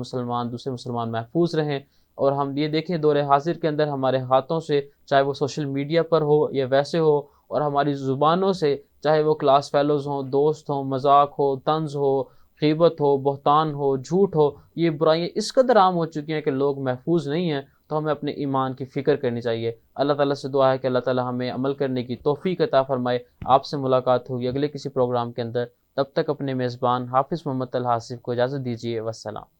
دوسرے مسلمان محفوظ رہیں۔ اور ہم یہ دیکھیں دور حاضر کے اندر ہمارے ہاتھوں سے، چاہے وہ سوشل میڈیا پر ہو یا ویسے ہو، اور ہماری زبانوں سے، چاہے وہ کلاس فیلوز ہوں، دوست ہوں، مذاق ہو، طنز ہو، غیبت ہو، بہتان ہو، جھوٹ ہو، یہ برائیاں اس قدر عام ہو چکی ہیں کہ لوگ محفوظ نہیں ہیں۔ تو ہمیں اپنے ایمان کی فکر کرنی چاہیے۔ اللہ تعالیٰ سے دعا ہے کہ اللہ تعالیٰ ہمیں عمل کرنے کی توفیق عطا فرمائے۔ آپ سے ملاقات ہوگی اگلے کسی پروگرام کے اندر، تب تک اپنے میزبان حافظ محمد الحاصف کو اجازت دیجیے، والسلام۔